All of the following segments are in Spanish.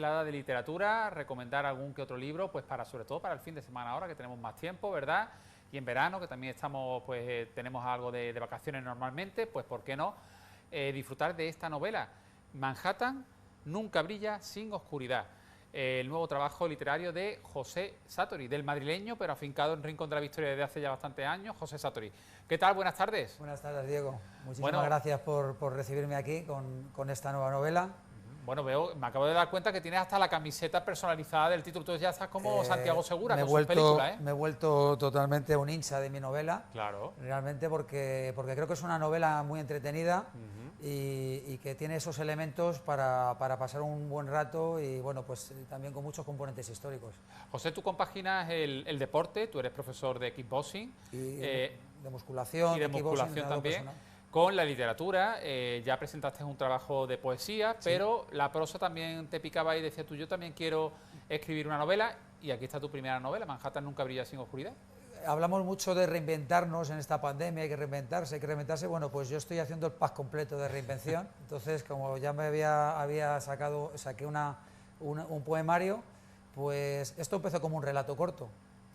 De literatura, recomendar algún que otro libro, pues sobre todo para el fin de semana ahora que tenemos más tiempo, ¿verdad? Y en verano, que también estamos, pues tenemos algo de vacaciones normalmente, pues ¿por qué no disfrutar de esta novela? Manhattan nunca brilla sin oscuridad. El nuevo trabajo literario de José Satori, del madrileño, pero afincado en Rincón de la Victoria desde hace ya bastantes años, José Satori. ¿Qué tal? Buenas tardes. Buenas tardes, Diego. Muchísimas gracias por recibirme aquí con esta nueva novela. Bueno, me acabo de dar cuenta que tienes hasta la camiseta personalizada del título. Tú ya estás como Santiago Segura con sus películas, ¿eh? Me he vuelto totalmente un hincha de mi novela. Claro. Realmente porque creo que es una novela muy entretenida y que tiene esos elementos para pasar un buen rato y, bueno, pues también con muchos componentes históricos. José, tú compaginas el deporte, tú eres profesor de kickboxing. Y de musculación. Y de musculación también. Con la literatura, ya presentaste un trabajo de poesía, sí, pero la prosa también te picaba y decías tú, yo también quiero escribir una novela, y aquí está tu primera novela, Manhattan nunca brilla sin oscuridad. Hablamos mucho de reinventarnos en esta pandemia, hay que reinventarse, bueno, pues yo estoy haciendo el pack completo de reinvención, entonces como ya me saqué un poemario, pues esto empezó como un relato corto.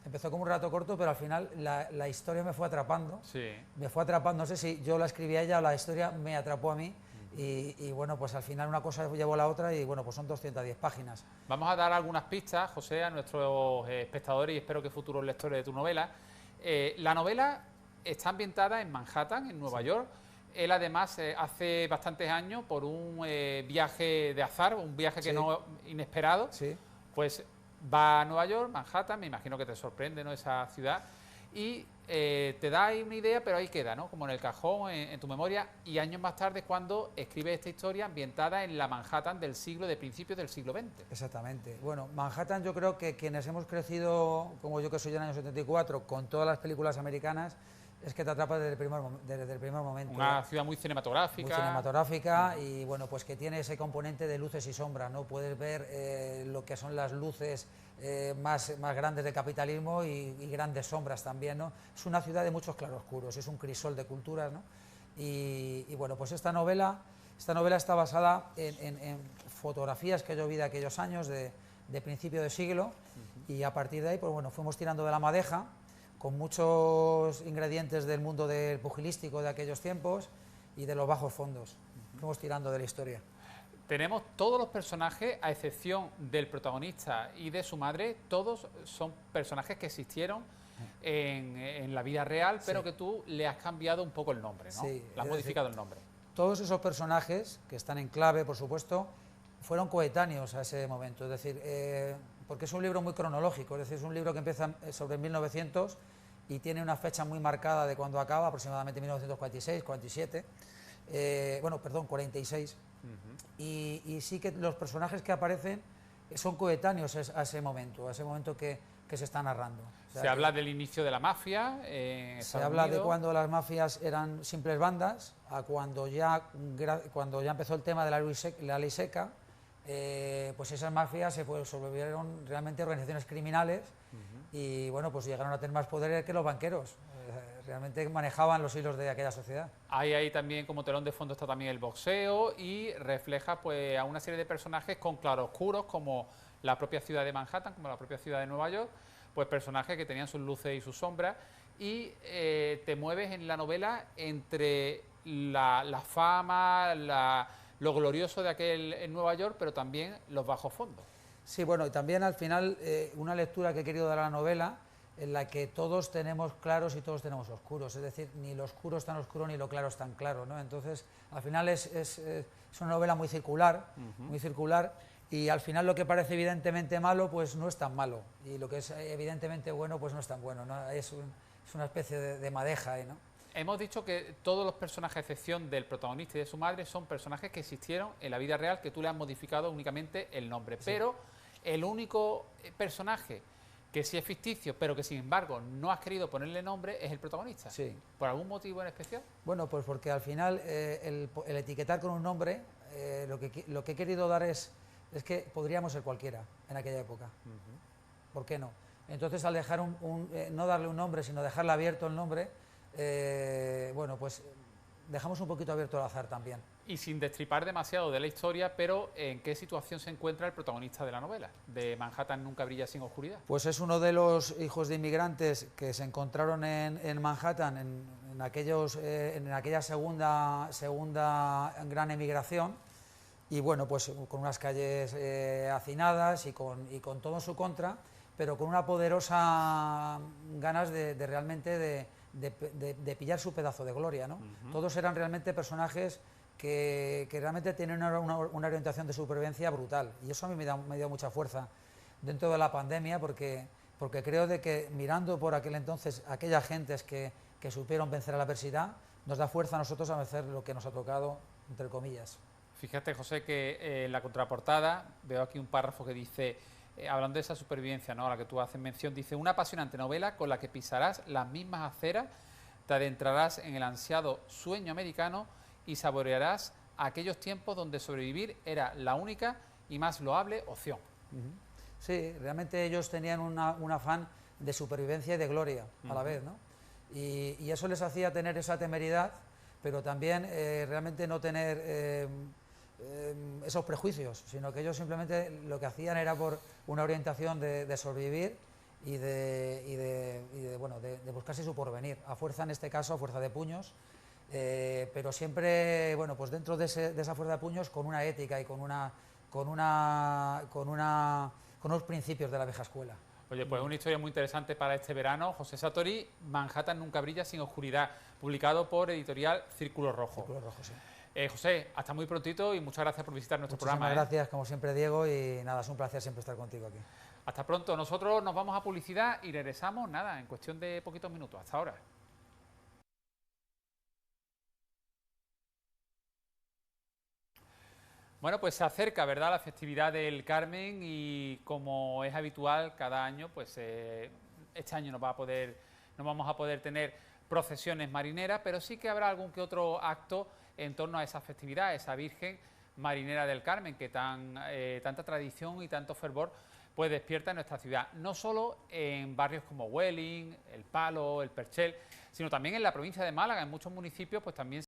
Empezó como un relato corto, pero al final la historia me fue atrapando. Sí. Me fue atrapando, no sé si yo la escribí a ella o la historia me atrapó a mí. Y bueno, pues al final una cosa llevó a la otra y bueno, pues son 210 páginas. Vamos a dar algunas pistas, José, a nuestros espectadores y espero que futuros lectores de tu novela. La novela está ambientada en Manhattan, en Nueva York. Él además hace bastantes años, por un viaje de azar, un viaje que no inesperado, pues va a Nueva York, Manhattan, me imagino que te sorprende, ¿no?, esa ciudad, y te da ahí una idea, pero ahí queda, ¿no?, como en el cajón, en tu memoria, y años más tarde es cuando escribe esta historia ambientada en la Manhattan de principios del siglo XX. Exactamente. Bueno, Manhattan, yo creo que quienes hemos crecido, como yo que soy del año 74, con todas las películas americanas, es que te atrapa desde el primer momento. Una ciudad muy cinematográfica. Muy cinematográfica y, bueno, pues que tiene ese componente de luces y sombras, ¿no? Puedes ver lo que son las luces más grandes del capitalismo y grandes sombras también, ¿no? Es una ciudad de muchos claroscuros, es un crisol de culturas, ¿no? Y bueno, pues esta novela está basada en fotografías que yo vi de aquellos años, de principio de siglo, y a partir de ahí, pues bueno, fuimos tirando de la madeja, con muchos ingredientes del mundo del pugilístico de aquellos tiempos y de los bajos fondos. Fuimos tirando de la historia. Tenemos todos los personajes, a excepción del protagonista y de su madre, todos son personajes que existieron en la vida real, pero que tú le has cambiado un poco el nombre, ¿no? Sí, le has modificado el nombre. Todos esos personajes, que están en clave, por supuesto, fueron coetáneos a ese momento, es decir, porque es un libro muy cronológico, es decir, es un libro que empieza sobre 1900 y tiene una fecha muy marcada de cuando acaba, aproximadamente 1946, 47, bueno, perdón, 46, y sí que los personajes que aparecen son coetáneos a ese momento que se está narrando. O sea, se habla del inicio de la mafia en se habla de cuando las mafias eran simples bandas, a cuando ya empezó el tema de la ley seca, pues esas mafias se volvieron realmente organizaciones criminales y, bueno, pues llegaron a tener más poder que los banqueros. Realmente manejaban los hilos de aquella sociedad. Ahí también, como telón de fondo, está también el boxeo y refleja, pues, a una serie de personajes con claroscuros, como la propia ciudad de Manhattan, como la propia ciudad de Nueva York, pues personajes que tenían sus luces y sus sombras, y te mueves en la novela entre la fama, lo glorioso de aquel en Nueva York, pero también los bajos fondos. Sí, bueno, y también al final una lectura que he querido dar a la novela en la que todos tenemos claros y todos tenemos oscuros, es decir, ni lo oscuro es tan oscuro ni lo claro es tan claro, ¿no? Entonces, al final es una novela muy circular, y al final lo que parece evidentemente malo, pues no es tan malo, y lo que es evidentemente bueno, pues no es tan bueno, ¿no? Es una especie de madeja, ¿no? Hemos dicho que todos los personajes, a excepción del protagonista y de su madre, son personajes que existieron en la vida real, que tú le has modificado únicamente el nombre. Sí. Pero el único personaje que sí es ficticio, pero que sin embargo no has querido ponerle nombre, es el protagonista. Sí. ¿Por algún motivo en especial? Bueno, pues porque al final el etiquetar con un nombre, lo que he querido dar es que podríamos ser cualquiera en aquella época. ¿Por qué no? Entonces, al dejar no darle un nombre, sino dejarle abierto el nombre, bueno, pues dejamos un poquito abierto al azar también. Y sin destripar demasiado de la historia, pero ¿en qué situación se encuentra el protagonista de la novela, de Manhattan nunca brilla sin oscuridad? Pues es uno de los hijos de inmigrantes que se encontraron en Manhattan en aquella segunda gran emigración, y bueno, pues con unas calles hacinadas y con todo en su contra, pero con una poderosa ganas de realmente de pillar su pedazo de gloria, ¿no? Todos eran realmente personajes que realmente tienen una orientación de supervivencia brutal, y eso a mí me dio mucha fuerza dentro de la pandemia, porque creo de que mirando por aquel entonces aquellas gentes que supieron vencer a la adversidad, nos da fuerza a nosotros a hacer lo que nos ha tocado, entre comillas. Fíjate, José, que en la contraportada veo aquí un párrafo que dice, hablando de esa supervivencia, ¿no?, a la que tú haces mención, dice: una apasionante novela con la que pisarás las mismas aceras, te adentrarás en el ansiado sueño americano y saborearás aquellos tiempos donde sobrevivir era la única y más loable opción. Sí, realmente ellos tenían un afán de supervivencia y de gloria a la vez, ¿no? Y eso les hacía tener esa temeridad, pero también realmente no tener esos prejuicios, sino que ellos simplemente lo que hacían era por una orientación de sobrevivir y de buscarse su porvenir, a fuerza, en este caso, a fuerza de puños, pero siempre, bueno, pues dentro de esa fuerza de puños, con una ética y con unos principios de la vieja escuela. Oye, pues una historia muy interesante para este verano. José Satori, Manhattan nunca brilla sin oscuridad, publicado por editorial Círculo Rojo. Círculo Rojo, sí. José, hasta muy prontito y muchas gracias por visitar nuestro programa. Muchísimas gracias, como siempre, Diego, y nada, es un placer siempre estar contigo aquí. Hasta pronto. Nosotros nos vamos a publicidad y regresamos, nada, en cuestión de poquitos minutos. Hasta ahora. Bueno, pues se acerca, ¿verdad?, la festividad del Carmen, y como es habitual cada año, pues este año no vamos a poder tener procesiones marineras, pero sí que habrá algún que otro acto en torno a esa festividad, esa Virgen Marinera del Carmen, que tanta tradición y tanto fervor pues despierta en nuestra ciudad, no solo en barrios como Welling, El Palo, El Perchel, sino también en la provincia de Málaga, en muchos municipios pues también